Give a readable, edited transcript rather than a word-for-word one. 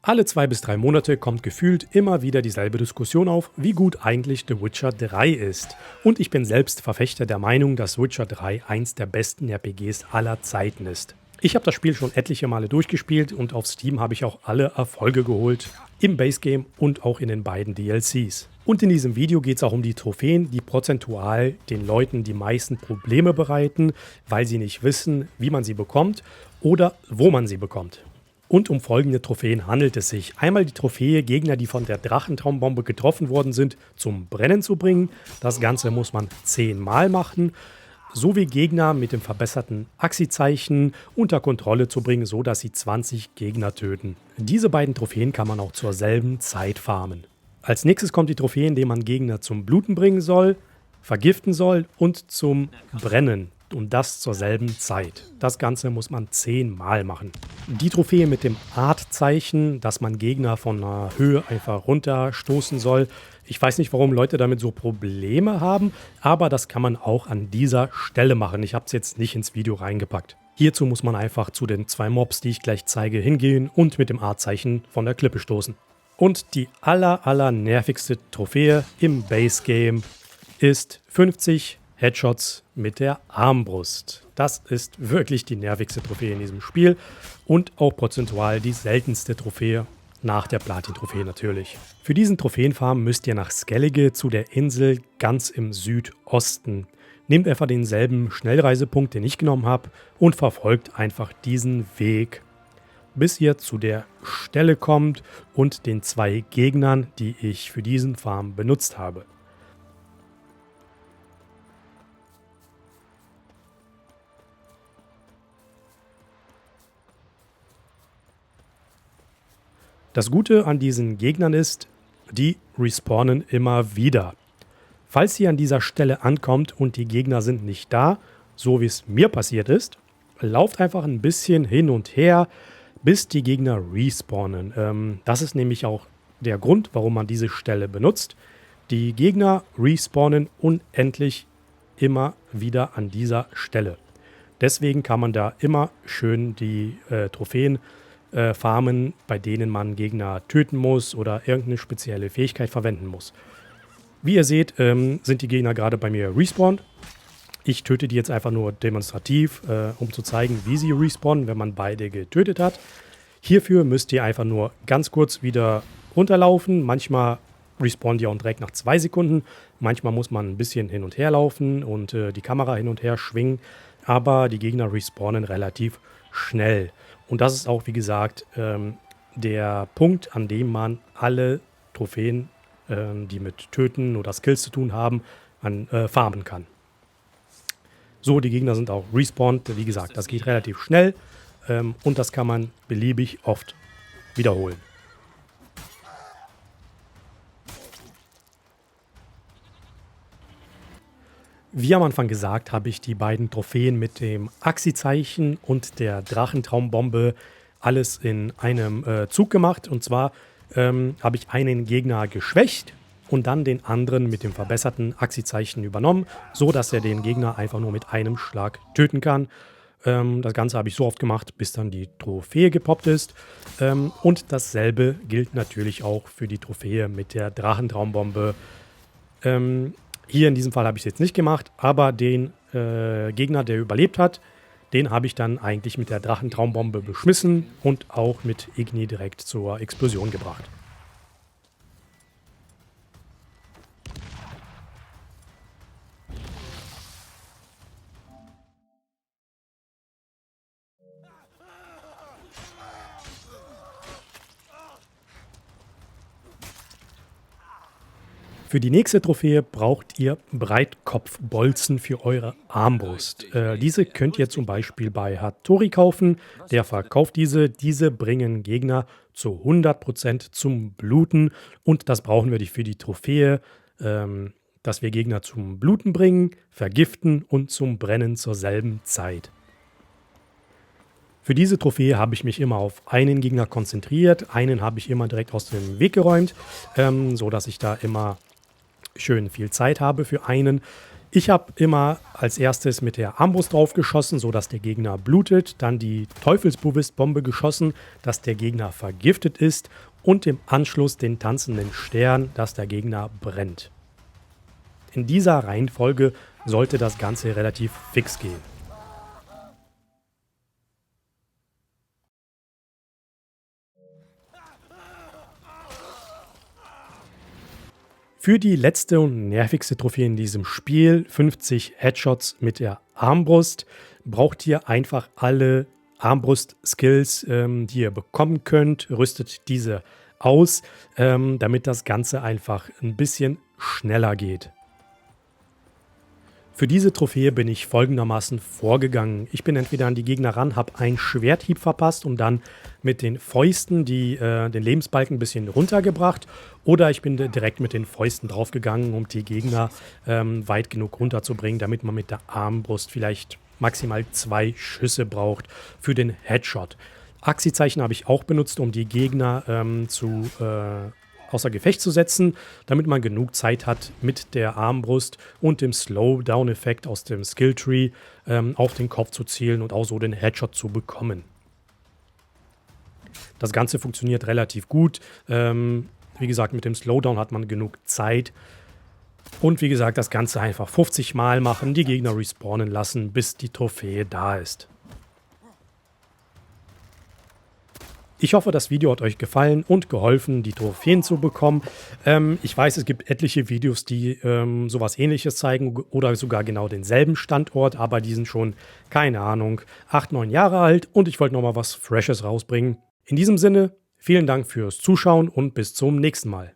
Alle 2 bis 3 Monate kommt gefühlt immer wieder dieselbe Diskussion auf, wie gut eigentlich The Witcher 3 ist. Und ich bin selbst Verfechter der Meinung, dass Witcher 3 eins der besten RPGs aller Zeiten ist. Ich habe das Spiel schon etliche Male durchgespielt und auf Steam habe ich auch alle Erfolge geholt, im Base Game und auch in den beiden DLCs. Und in diesem Video geht es auch um die Trophäen, die prozentual den Leuten die meisten Probleme bereiten, weil sie nicht wissen, wie man sie bekommt oder wo man sie bekommt. Und um folgende Trophäen handelt es sich. Einmal die Trophäe, Gegner, die von der Drachentraumbombe getroffen worden sind, zum Brennen zu bringen. Das Ganze muss man 10 Mal machen. Sowie Gegner mit dem verbesserten Axi-Zeichen unter Kontrolle zu bringen, sodass sie 20 Gegner töten. Diese beiden Trophäen kann man auch zur selben Zeit farmen. Als nächstes kommt die Trophäe, indem man Gegner zum Bluten bringen soll, vergiften soll und zum Brennen. Und das zur selben Zeit. Das Ganze muss man 10 Mal machen. Die Trophäe mit dem Art-Zeichen, dass man Gegner von einer Höhe einfach runterstoßen soll. Ich weiß nicht, warum Leute damit so Probleme haben, aber das kann man auch an dieser Stelle machen. Ich habe es jetzt nicht ins Video reingepackt. Hierzu muss man einfach zu den 2 Mobs, die ich gleich zeige, hingehen und mit dem Art-Zeichen von der Klippe stoßen. Und die aller nervigste Trophäe im Base-Game ist 50 Headshots mit der Armbrust. Das ist wirklich die nervigste Trophäe in diesem Spiel und auch prozentual die seltenste Trophäe, nach der Platin-Trophäe natürlich. Für diesen Trophäenfarm müsst ihr nach Skellige zu der Insel ganz im Südosten. Nehmt einfach denselben Schnellreisepunkt, den ich genommen habe, und verfolgt einfach diesen Weg, bis ihr zu der Stelle kommt und den 2 Gegnern, die ich für diesen Farm benutzt habe. Das Gute an diesen Gegnern ist, die respawnen immer wieder. Falls ihr an dieser Stelle ankommt und die Gegner sind nicht da, so wie es mir passiert ist, lauft einfach ein bisschen hin und her, bis die Gegner respawnen. Das ist nämlich auch der Grund, warum man diese Stelle benutzt. Die Gegner respawnen unendlich immer wieder an dieser Stelle. Deswegen kann man da immer schön die Trophäen farmen, bei denen man Gegner töten muss oder irgendeine spezielle Fähigkeit verwenden muss. Wie ihr seht, sind die Gegner gerade bei mir respawned. Ich töte die jetzt einfach nur demonstrativ, um zu zeigen, wie sie respawnen, wenn man beide getötet hat. Hierfür müsst ihr einfach nur ganz kurz wieder runterlaufen. Manchmal respawnen die auch direkt nach 2 Sekunden. Manchmal muss man ein bisschen hin und her laufen und die Kamera hin und her schwingen. Aber die Gegner respawnen relativ schnell. Und das ist auch, wie gesagt, der Punkt, an dem man alle Trophäen, die mit Töten oder Skills zu tun haben, farmen kann. So, die Gegner sind auch respawned. Wie gesagt, das geht relativ schnell und das kann man beliebig oft wiederholen. Wie am Anfang gesagt, habe ich die beiden Trophäen mit dem Axi-Zeichen und der Drachentraumbombe alles in einem Zug gemacht. Und zwar habe ich einen Gegner geschwächt und dann den anderen mit dem verbesserten Axi-Zeichen übernommen, so dass er den Gegner einfach nur mit einem Schlag töten kann. Das Ganze habe ich so oft gemacht, bis dann die Trophäe gepoppt ist. Und dasselbe gilt natürlich auch für die Trophäe mit der Drachentraumbombe. Hier in diesem Fall habe ich es jetzt nicht gemacht, aber den Gegner, der überlebt hat, den habe ich dann eigentlich mit der Drachentraumbombe beschmissen und auch mit Igni direkt zur Explosion gebracht. Für die nächste Trophäe braucht ihr Breitkopfbolzen für eure Armbrust. Diese könnt ihr zum Beispiel bei Hattori kaufen. Der verkauft diese. Diese bringen Gegner zu 100% zum Bluten. Und das brauchen wir für die Trophäe, dass wir Gegner zum Bluten bringen, vergiften und zum Brennen zur selben Zeit. Für diese Trophäe habe ich mich immer auf einen Gegner konzentriert. Einen habe ich immer direkt aus dem Weg geräumt, so dass ich da immer schön viel Zeit habe für einen. Ich habe immer als erstes mit der Armbrust drauf geschossen, sodass der Gegner blutet, dann die Teufelsbovist-Bombe geschossen, dass der Gegner vergiftet ist und im Anschluss den tanzenden Stern, dass der Gegner brennt. In dieser Reihenfolge sollte das Ganze relativ fix gehen. Für die letzte und nervigste Trophäe in diesem Spiel, 50 Headshots mit der Armbrust, braucht ihr einfach alle Armbrust-Skills, die ihr bekommen könnt. Rüstet diese aus, damit das Ganze einfach ein bisschen schneller geht. Für diese Trophäe bin ich folgendermaßen vorgegangen. Ich bin entweder an die Gegner ran, habe einen Schwerthieb verpasst und dann mit den Fäusten den Lebensbalken ein bisschen runtergebracht. Oder ich bin direkt mit den Fäusten draufgegangen, um die Gegner weit genug runterzubringen, damit man mit der Armbrust vielleicht maximal 2 Schüsse braucht für den Headshot. Axi-Zeichen habe ich auch benutzt, um die Gegner außer Gefecht zu setzen, damit man genug Zeit hat, mit der Armbrust und dem Slowdown-Effekt aus dem Skilltree auf den Kopf zu zielen und auch so den Headshot zu bekommen. Das Ganze funktioniert relativ gut. Wie gesagt, mit dem Slowdown hat man genug Zeit. Und wie gesagt, das Ganze einfach 50 Mal machen, die Gegner respawnen lassen, bis die Trophäe da ist. Ich hoffe, das Video hat euch gefallen und geholfen, die Trophäen zu bekommen. Ich weiß, es gibt etliche Videos, die sowas Ähnliches zeigen oder sogar genau denselben Standort, aber die sind schon, keine Ahnung, 8, 9 Jahre alt und ich wollte nochmal was Freshes rausbringen. In diesem Sinne, vielen Dank fürs Zuschauen und bis zum nächsten Mal.